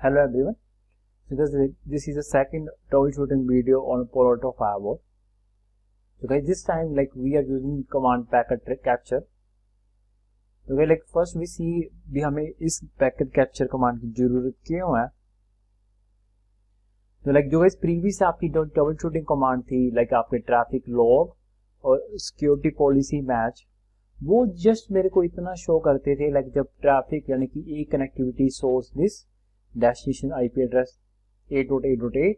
Hello everyone. So this is the second troubleshooting video on Palo Alto Firewall. So guys, this time we are using command packet capture. तो guys first we see भी हमें इस packet capture command की जरूरत क्यों है. तो जो guys previous आपकी troubleshooting command थी आपके traffic log और security policy match, वो जस्ट मेरे को इतना शो करते थे जब ट्रैफिक यानी कि एक connectivity source this destination IP address 8.8.8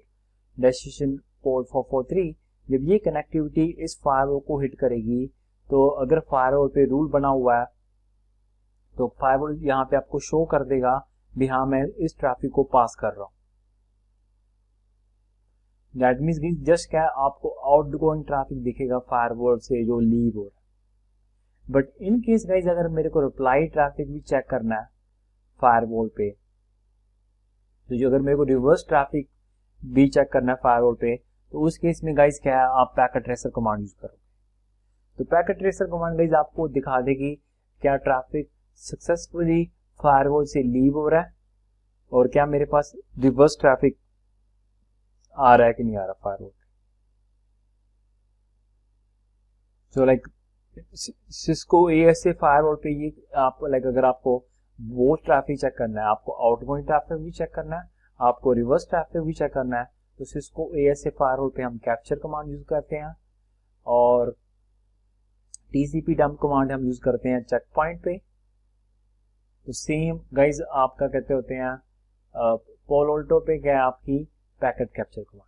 destination port 443, जब ये कनेक्टिविटी इस फायरवॉल को हिट करेगी तो अगर फायरवॉल पे रूल बना हुआ है तो फायरवॉल यहाँ पे आपको शो कर देगा भी हाँ मैं इस ट्रैफिक को पास कर रहा हूँ. दैट मीन्स जस्ट क्या है, आपको आउटगोइंग ट्रैफिक दिखेगा फायरवॉल से जो लीव हो रहा है. बट इन केस गाइज अगर मेरे को रिप्लाई ट्रैफिक भी चेक करना है फायरवॉल पे, तो जो अगर मेरे को रिवर्स ट्रैफिक भी चेक करना है फायरवॉल पे, तो उस केस में गाइज क्या है, आप पैकेट ट्रेसर कमांड यूज करोगे. तो पैकेट ट्रेसर कमांड गाइज आपको दिखा देगी क्या ट्रैफिक सक्सेसफुली फायरवॉल से लीव हो रहा है और क्या मेरे पास रिवर्स ट्रैफिक आ रहा है कि नहीं आ रहा फायरवॉल पे. सो सिस्को एएसए फायरवॉल पे ये आप अगर आपको वो ट्रैफिक चेक करना है, आपको आउटगोइंग ट्रैफिक भी चेक करना है, आपको रिवर्स ट्रैफिक भी चेक करना है, तो सिस्को एएसए फायरवॉल पे हम कैप्चर कमांड यूज करते हैं और टीसीपी डंप कमांड हम यूज करते हैं चेक पॉइंट पे. तो सेम गाइज आपका कहते होते हैं पोलो अल्टो पे क्या है आपकी पैकेट कैप्चर कमांड.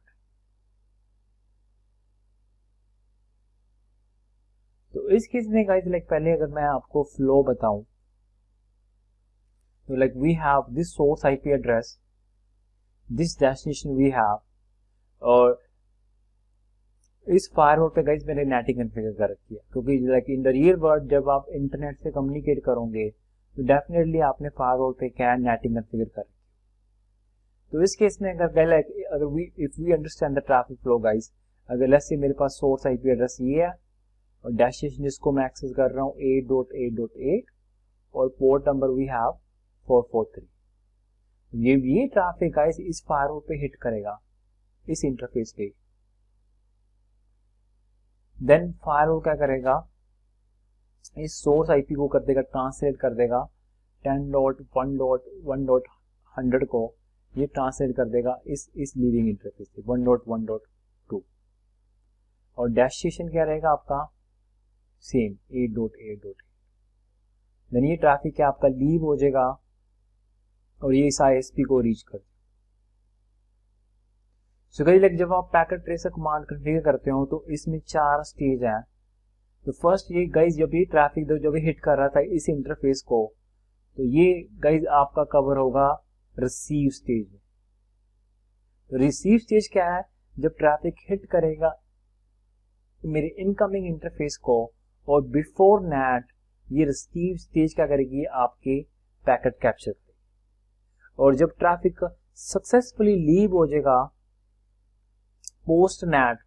तो इस केस में गाइस पहले अगर मैं आपको फ्लो बताऊं तो we have this source IP address, this destination we have, और इस फायरवॉल पे गाइस मैंने नेटिंग कॉन्फ़िगर कर रखी है क्योंकि इन द रियल वर्ल्ड जब आप इंटरनेट से कम्युनिकेट करोगे तो डेफिनेटली आपने फायरवॉल पे क्या नेटिंग कॉन्फ़िगर कर रखी है. तो इस केस में अगर if we understand the traffic flow guys, अगर लेट्स से मेरे पास सोर्स आईपी एड्रेस ये है और डेस्टिनेशन जिसको मैं एक्सेस कर रहा हूँ 8.8.8 और पोर्ट नंबर वी हैव 443. ये ट्रैफिक गाइस इस फायरवॉल पे हिट करेगा इस इंटरफेस पे. देन फायरवॉल क्या करेगा, इस सोर्स आईपी को कर देगा, ट्रांसलेट कर देगा 10.1.1.100 को ये ट्रांसलेट कर देगा इस लीविंग इंटरफेस पे 1.1.2 और डेस्टिनेशन क्या रहेगा आपका सेम 8.8.8. देन ये ट्रैफिक क्या आपका लीव हो जाएगा और ये इस आईएसपी को रीच कर. सो गाइस जब आप पैकेट ट्रेसर कमांड कॉन्फ़िगर करते हो तो इसमें 4 स्टेज हैं. तो फर्स्ट ये गाइस जब ये ट्रैफिक जब ये हिट कर रहा था इस इंटरफेस को, तो ये गाइस आपका कवर होगा रिसीव स्टेज में. तो रिसीव स्टेज क्या है, जब ट्रैफिक हिट करेगा मेरे इनकमिंग इंटरफेस को और बिफोर नेट ये रिसीव स्टेज क्या करेगी आपके पैकेट कैप्चर करेगी. और जब ट्रैफिक सक्सेसफुली लीव हो जाएगा पोस्ट नेट,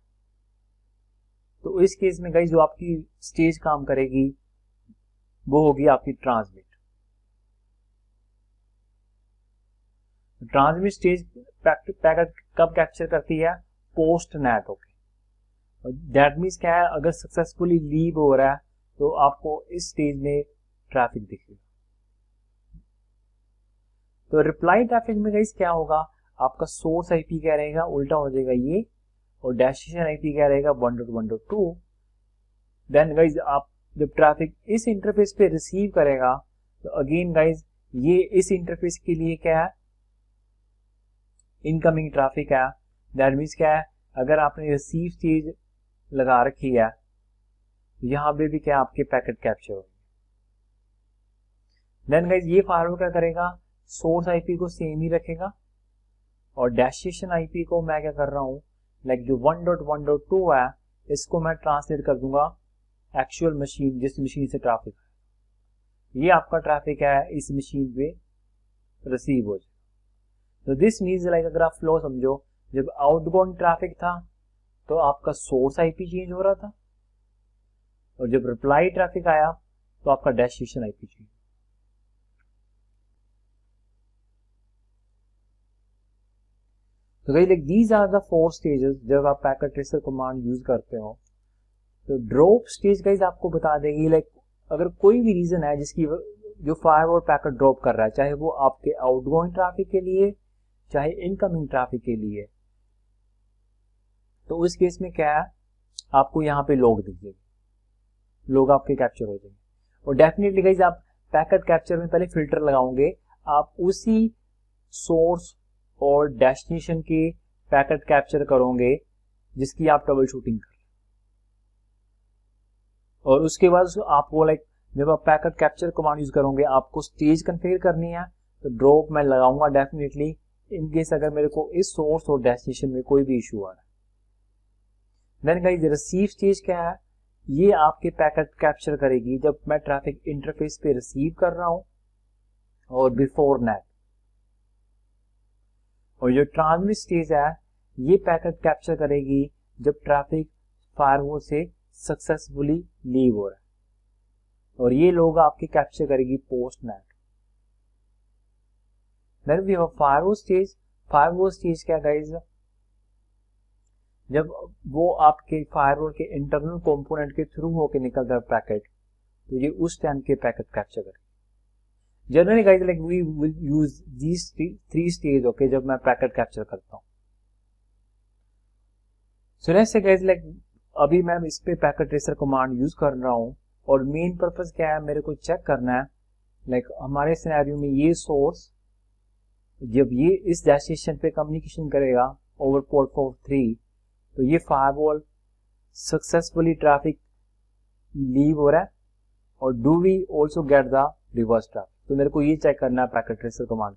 तो इस केस में गाइस जो आपकी स्टेज काम करेगी वो होगी आपकी ट्रांसमिट. ट्रांसमिट स्टेज पैकेट कब कैप्चर करती है, post net. Okay, that means क्या है, अगर सक्सेसफुली लीव हो रहा है तो आपको इस स्टेज में ट्रैफिक दिखेगा. तो रिप्लाई ट्रैफिक में गाइस क्या होगा, आपका सोर्स आईपी क्या रहेगा, उल्टा हो जाएगा ये, और डेस्टिनेशन आईपी क्या रहेगा 1.1.2. देन गाइस आप जब ट्रैफिक इस इंटरफेस पे रिसीव करेगा तो अगेन गाइस ये इस इंटरफेस के लिए क्या है, इनकमिंग ट्रैफिक है. दैट मीन्स क्या है, अगर आपने रिसीव स्टेज लगा रखी है तो यहां पे भी क्या आपके पैकेट कैप्चर होंगे. देन गाइस ये फायरवॉल क्या करेगा, सोर्स आईपी को सेम ही रखेगा और डेस्टिनेशन आईपी को मैं क्या कर रहा हूं जो 1.1.2 है इसको मैं ट्रांसलेट कर दूंगा एक्चुअल मशीन जिस मशीन से ट्रैफिक है. ये आपका ट्रैफिक है इस मशीन पे रिसीव हो जाए. तो दिस मीन्स अगर आप फ्लो समझो, जब आउटगोइंग ट्रैफिक था तो आपका सोर्स आईपी चेंज हो रहा था और जब रिप्लाई ट्रैफिक आया तो आपका डेस्टिनेशन आईपी चेंज. तो guys like these are the 4 stages जब आप पैकेट ट्रेसर कमांड यूज करते हो। तो ड्रॉप स्टेज गाइस आपको बता देगी लाइक अगर कोई भी रीजन है जिसकी जो फायरवॉल पैकेट ड्रॉप कर रहा है, चाहे वो आपके आउटगोइंग ट्रैफिक के लिए चाहे इनकमिंग ट्रैफिक के लिए, तो उस केस में क्या है, आपको यहाँ पे लॉग दिख जाएगी, लॉग आपके कैप्चर हो जाएंगे। और डेफिनेटली गाइस आप पैकेट कैप्चर में पहले फिल्टर लगाओगे, आप उसी सोर्स और डेस्टिनेशन के पैकेट कैप्चर करोगे जिसकी आप ट्रबल शूटिंग कर, और उसके बाद आपको लाइक जब आप पैकेट कैप्चर कमांड यूज करोगे आपको स्टेज कन्फिगर करनी है। तो ड्रॉप मैं लगाऊंगा डेफिनेटली इन केस अगर मेरे को इस सोर्स और डेस्टिनेशन में कोई भी इशू आ रहा है। देन गाइस रिसीव स्टेज क्या है, ये आपके पैकेट कैप्चर करेगी जब मैं ट्रैफिक इंटरफेस पे रिसीव कर रहा हूं और बिफोर नेट। और जो ट्रांसमिट स्टेज है ये पैकेट कैप्चर करेगी जब ट्रैफिक फायरवॉल से सक्सेसफुली लीव हो रहा है, और ये लोग आपके कैप्चर करेगी post NAT. Then we have firewall stage. Firewall stage क्या गाइस, जब वो आपके फायरवॉल के इंटरनल कंपोनेंट के थ्रू होके निकलता है पैकेट, तो ये उस टाइम के पैकेट कैप्चर करेगी। Generally guys like we will use these 3 stage okay जब मैं पैकेट कैप्चर करता हूं। सो नेक्स्ट गाइस लाइक अभी मैं इस पे पैकेट ट्रेसर कमांड यूज कर रहा हूं और मेन पर्पस क्या है, मेरे को चेक करना है लाइक हमारे सिनेरियो में ये सोर्स जब ये इस डेस्टिनेशन पे कम्युनिकेशन करेगा ओवर पोर्ट 43, तो ये फायरवॉल सक्सेसफुली ट्रैफिक लीव हो रहा है, और do we also get the reverse traffic. तो मेरे को ये चेक करना है packet tracer command.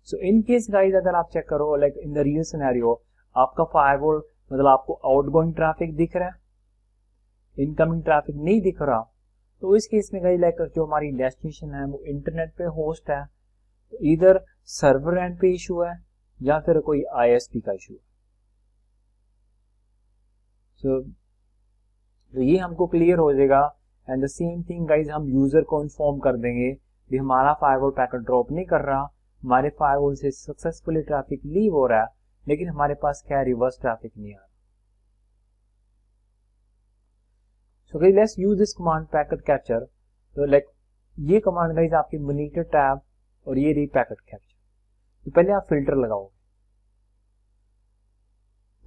So in case guys अगर आप चेक करो like in the real scenario आपका फायरवॉल मतलब आपको आउटगोइंग ट्रैफिक दिख रहा है, इनकमिंग ट्रैफिक नहीं दिख रहा, तो इस केस में गाइस लाइक जो हमारी डेस्टिनेशन है वो इंटरनेट पे होस्ट है, तो इधर सर्वर एंड पे इशू है या फिर कोई आईएसपी का इशू है। तो ये हमको क्लियर हो जाएगा। And the same thing guys हम यूजर को इन्फॉर्म कर देंगे कि हमारा फायरवॉल पैकेट ड्रॉप नहीं कर रहा, हमारे फायरवॉल से सक्सेसफुली ट्रैफिक लीव हो रहा है, लेकिन हमारे पास क्या रिवर्स ट्रैफिक नहीं आ रहा। So guys let's use this command packet capture. तो लाइक ये कमांड गाइज आपकी मॉनिटर टैब और ये रही पैकेट कैप्चर। तो पहले आप फिल्टर लगाओगे,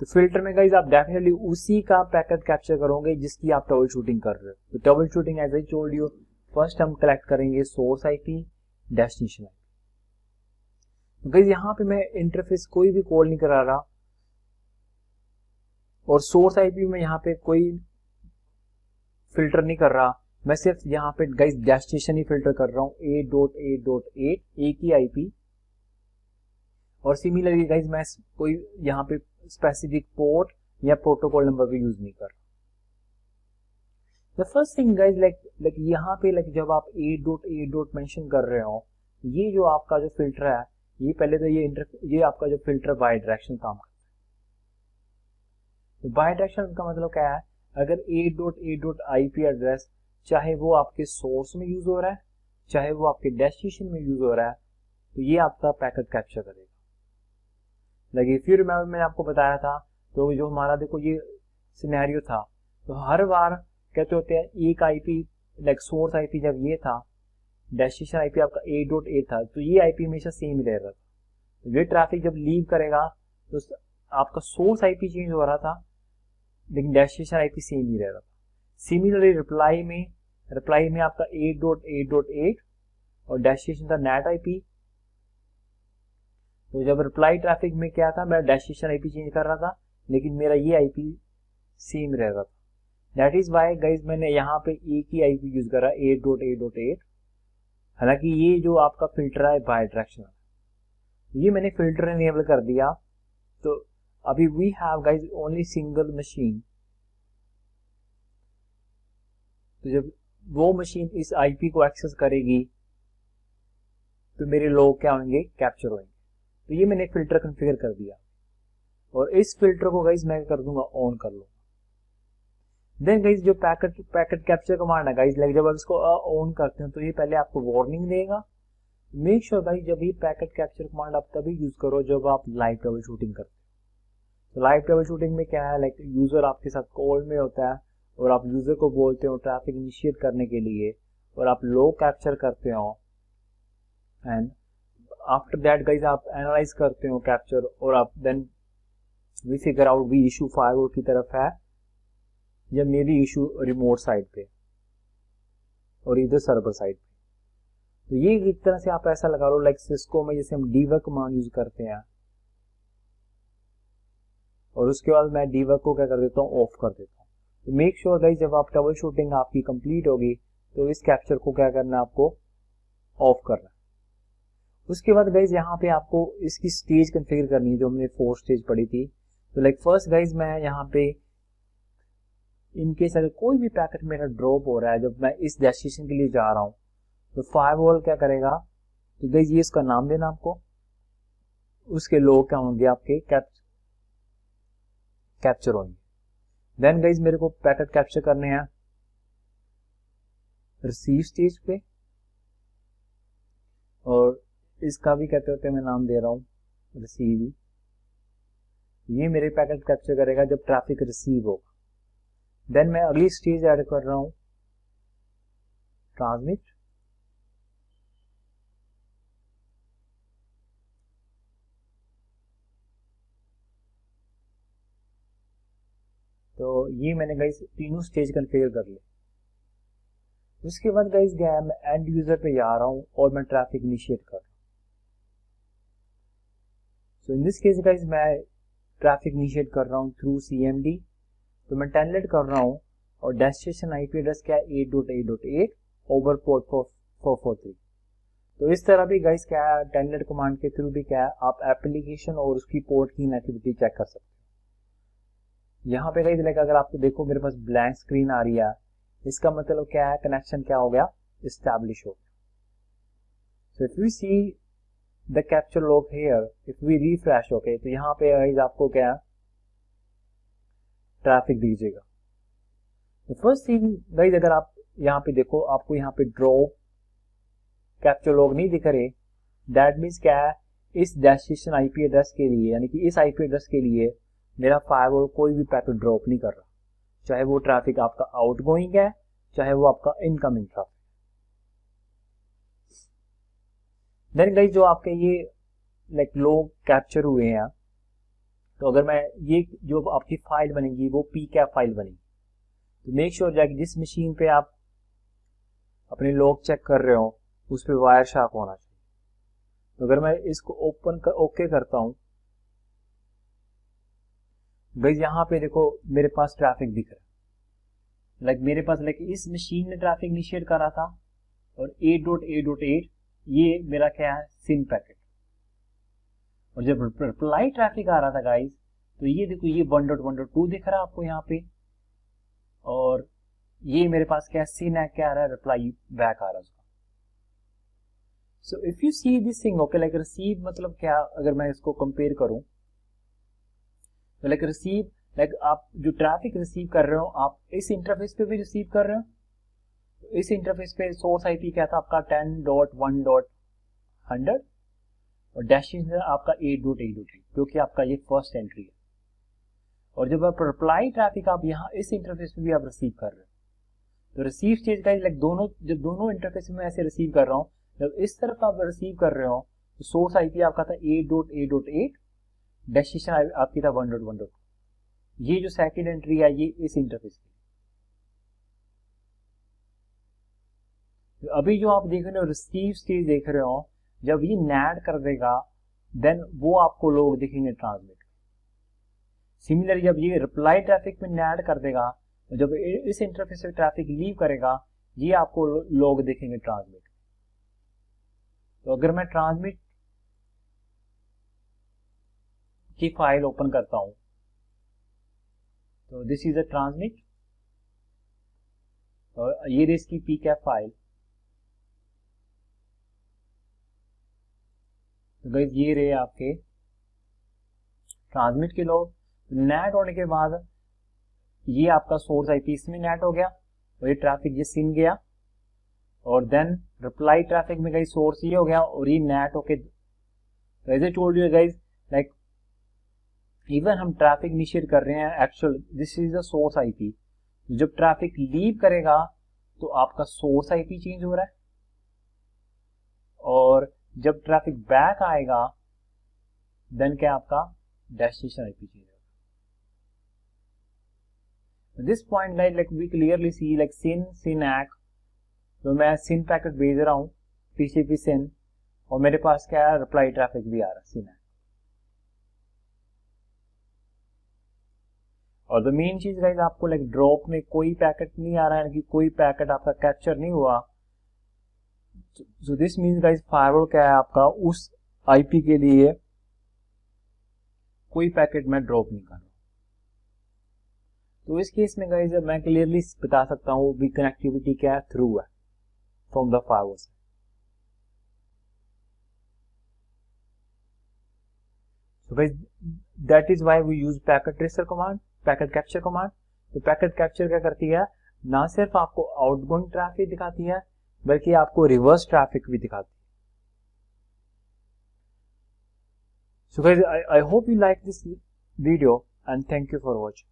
तो फिल्टर में गाइज आप डेफिनेटली उसी का पैकेट कैप्चर करोगे जिसकी आप ट्रबल शूटिंग कर रहे हो। तो troubleshooting as I told you, first हम कलेक्ट करेंगे सोर्स आईपी, डेस्टिनेशन आईपी। तो गाइज यहाँ पे मैं इंटरफेस कोई भी कॉल नहीं करा रहा, और सोर्स आईपी में यहाँ पे कोई फिल्टर नहीं कर रहा, मैं सिर्फ यहाँ पे गाइज डेस्टिनेशन ही फिल्टर कर रहा हूँ 8.8.8 एक ही आईपी। और सिमिलरली गाइज मैं कोई यहाँ पे स्पेसिफिक पोर्ट या प्रोटोकॉल नंबर भी यूज नहीं कर रहा। The first thing guys like यहाँ पे लाइक जब आप 8.8 मेंशन कर रहे हो, ये जो आपका जो फिल्टर है ये पहले तो ये आपका जो फिल्टर बाय डायरेक्शन काम करता है। तो बाय डायरेक्शन का मतलब क्या है, अगर 8.8.IP एड्रेस चाहे वो आपके सोर्स में यूज हो रहा है चाहे वो आपके डेस्टिनेशन में यूज हो रहा है, तो ये आपका पैकेट कैप्चर करेगा। लाइक इफ यू रिमेंबर मैंने आपको बताया था, तो जो हमारा देखो ये सिनेरियो था, तो हर बार कहते होते हैं एक आईपी लाइक सोर्स आईपी जब ये था, डेस्टिनेशन आईपी आपका 8.8 था, तो ये आईपी हमेशा सेम ही रह रहा था। तो ये ट्रैफिक जब लीव करेगा तो आपका सोर्स आईपी चेंज हो रहा था लेकिन डेस्टिनेशन आईपी सेम ही रह रहा था। सिमिलरली रिप्लाई में आपका 8.8.8 और डेस्टिनेशन था नेट आईपी। तो जब रिप्लाई ट्रैफिक में क्या था, मैं डेस्टिनेशन आईपी चेंज कर रहा था लेकिन मेरा ये आईपी सेम रह रहा था। दैट इज वाई गाइज मैंने यहाँ पे एक ही आईपी यूज करा 8.8.8। हालांकि ये जो आपका फिल्टर है बाय डायरेक्शन, ये मैंने फिल्टर इनेबल कर दिया। तो अभी we have guys only single machine. तो जब वो मशीन इस आईपी को एक्सेस करेगी तो मेरे लोग क्या होंगे, कैप्चर होंगे। तो ये मैंने फिल्टर कॉन्फ़िगर कर दिया, और इस फिल्टर को गाइज मैं कर दूंगा ऑन कर लूंगा। देन गाइज जो पैकेट कैप्चर कमांड है गाइज, लाइक जब आप इसको ऑन करते हैं तो ये पहले आपको वार्निंग देगा मेक श्योर गाइस जब ये पैकेट कैप्चर कमांड आप तभी यूज करो जब आप लाइव ट्रबल शूटिंग करते हो। तो लाइव ट्रबल शूटिंग में क्या है, लाइक यूजर आपके साथ कॉल में होता है और आप यूजर को बोलते हो ट्रैफिक इनिशिएट करने के लिए और आप लॉग कैप्चर करते हो एंड आफ्टर दैट गाइस आप एनालाइज करते हो कैप्चर और आप देन वी फिगर आउट भी इशू फायरवॉल की तरफ है या may be issue remote side पे और इधर सर्वर साइड पे। तो ये एक तरह से आप ऐसा लगा लो लाइक सिस्को में जैसे हम डीबग कमांड यूज करते हैं और उसके बाद मैं डीबग को क्या कर देता हूँ, ऑफ कर देता हूँ। तो मेक श्योर गाइस जब आप ट्रबल शूटिंग आपकी कंप्लीट होगी तो इस कैप्चर को क्या करना है, आपको ऑफ करना है। उसके बाद गाइज यहाँ पे आपको इसकी स्टेज कॉन्फ़िगर करनी है जो हमने 4 स्टेज पढ़ी थी। तो लाइक फर्स्ट गाइज मैं यहाँ पे इनकेस अगर कोई भी पैकेट मेरा ड्रॉप हो रहा है जब मैं इस डेस्टिनेशन के लिए जा रहा हूँ तो फायरवॉल क्या करेगा, तो गाइज ये इसका नाम देना आपको, उसके लोग क्या होंगे आपके कैप्चर होंगे। देन गाइज मेरे को पैकेट कैप्चर करने हैं रिसीव स्टेज पे और इसका भी कहते होते हैं, मैं नाम दे रहा हूँ रिसीव ही। ये मेरे पैकेट कैप्चर करेगा जब ट्रैफिक रिसीव होगा। देन मैं अगली स्टेज ऐड कर रहा हूँ ट्रांसमिट। तो ये मैंने गाइस तीनों स्टेज कॉन्फ़िगर कर लिए। उसके बाद गाइस गया मैं एंड यूजर पे जा रहा हूँ और मैं ट्रैफिक इनिशिएट कर रहा हूँ। सो इन दिस केस गाइस मैं ट्रैफिक इनिशिएट कर रहा हूँ थ्रू CMD। तो मैं टेलनेट कर रहा हूँ और डेस्टिनेशन IP एड्रेस क्या है 8.8.8 ओवर पोर्ट 443। तो इस तरह भी गाइस क्या है, टेलनेट कमांड के थ्रू भी क्या है आप एप्लीकेशन और उसकी पोर्ट की कनेक्टिविटी चेक कर सकते हो। यहाँ पे गाइस लाइक अगर आपको देखो मेरे पास ब्लैंक स्क्रीन आ रही है, इसका मतलब क्या है, कनेक्शन क्या हो गया, एस्टैब्लिश हो गया। So if we see the capture log here, if we refresh, okay, तो यहाँ पे गाइस आपको क्या ट्रैफिक दीजिएगा। तो फर्स्ट थिंग गाइस अगर आप यहाँ पे देखो आपको यहाँ पे ड्रॉप कैप्चर लॉग नहीं दिख रहे, दैट मीन्स क्या है, इस डेस्टिनेशन IP एड्रेस के लिए यानी कि इस IP एड्रेस के लिए मेरा फायरवॉल कोई भी पैकेट ड्रॉप नहीं कर रहा, चाहे वो ट्रैफिक आपका आउटगोइंग है चाहे वो आपका इनकमिंग ट्रैफिक। देन गाइस जो आपके ये लाइक लोग कैप्चर हुए हैं, तो अगर मैं ये जो आपकी फाइल बनेगी वो pcap फाइल बनेगी। तो मेक श्योर जाए जिस मशीन पे आप अपने लॉग चेक कर रहे हो उस पे वायर शार्प होना चाहिए। तो अगर मैं इसको ओके करता हूं गाइस, यहाँ पे देखो मेरे पास ट्रैफिक दिख रहा है, लाइक मेरे पास लाइक इस मशीन ने ट्रैफिक इनिशिएट करा था और 8.8.8 ये मेरा क्या है, सिन पैकेट। और जब रिप्लाई ट्रैफिक आ रहा था गाइस, तो ये देखो ये 1.1.2 दिख रहा है आपको यहाँ पे और ये मेरे पास क्या है, सिन है, क्या आ रहा है, रिप्लाई बैक आ रहा है उसका। So if you see this thing, okay, like receive मतलब क्या, अगर मैं इसको कंपेयर करूं तो लाइक रिसीव, लाइक आप जो ट्रैफिक रिसीव कर रहे हो आप इस इंटरफेस पे भी रिसीव कर रहे हो। तो इस इंटरफेस पे सोर्स IP क्या था आपका 10.1.100 और डेस्टिनेशन आपका 8.8.8 जो कि आपका ये फर्स्ट एंट्री है। और जब आप रिप्लाई ट्रैफिक आप यहाँ इस इंटरफेस पे भी आप रिसीव कर रहे हो, तो रिसीव स्टेज का लाइक दोनों, जब दोनों इंटरफेस में ऐसे रिसीव कर रहा हूँ, जब इस तरफ आप रिसीव कर रहे हो तो सोर्स IP आपका था 8.8.8, डेस्टिनेशन आपकी था 1.1.2। ये जो सेकंड एंट्री है ये इस इंटरफेस की। तो अभी जो आप देख रहे हो रिसीव स्टेज देख रहे हो, जब ये नैड कर देगा देन वो आपको लोग दिखेंगे ट्रांसमिट। सिमिलरली जब ये रिप्लाई ट्रैफिक में नैड कर देगा, जब इस इंटरफेस से ट्रैफिक लीव करेगा ये आपको लोग दिखेंगे ट्रांसमिट। तो अगर मैं ट्रांसमिट की फाइल ओपन करता हूं तो दिस इज अ ट्रांसमिट और ये इसकी pcap फाइल। तो गाइस ये रहे आपके ट्रांसमिट के लोग। नेट होने के बाद ये आपका सोर्स IP इसमें नेट हो गया और ये ट्रैफिक ये सिन गया और देन रिप्लाई ट्रैफिक में गाइस सोर्स ये हो गया और ये नेट होके as I told you guys like even हम ट्रैफिक इनिशिएट कर रहे हैं actual this is the source IP. जब ट्रैफिक लीव करेगा तो आपका सोर्स आईपी चेंज हो रहा है और जब ट्रैफिक बैक आएगा देन क्या आपका डेस्टिनेशन आईपी चेंज होगा। This point like we clearly see like SYN ACK, तो मैं सिन पैकेट भेज रहा हूँ टीसीपी सिन और मेरे पास क्या है रिप्लाई ट्रैफिक भी आ रहा है सिनैक। और द मेन चीज गाइस आपको लाइक ड्रॉप में कोई पैकेट नहीं आ रहा है कि कोई पैकेट आपका कैप्चर नहीं हुआ। So this means guys firewall क्या है आपका उस आईपी के लिए कोई पैकेट मैं ड्रॉप नहीं कर रहा। तो इस केस में गाइस मैं क्लियरली बता सकता हूँ भी कनेक्टिविटी क्या है थ्रू है फ्रॉम द फायरवॉल से। So guys, that is why we use packet tracer command, packet capture command। तो पैकेट कैप्चर क्या करती है, ना सिर्फ आपको आउटगोइंग ट्रैफिक दिखाती है बल्कि आपको रिवर्स ट्रैफिक भी दिखाती है। So guys, I hope you like this video and thank you for watching।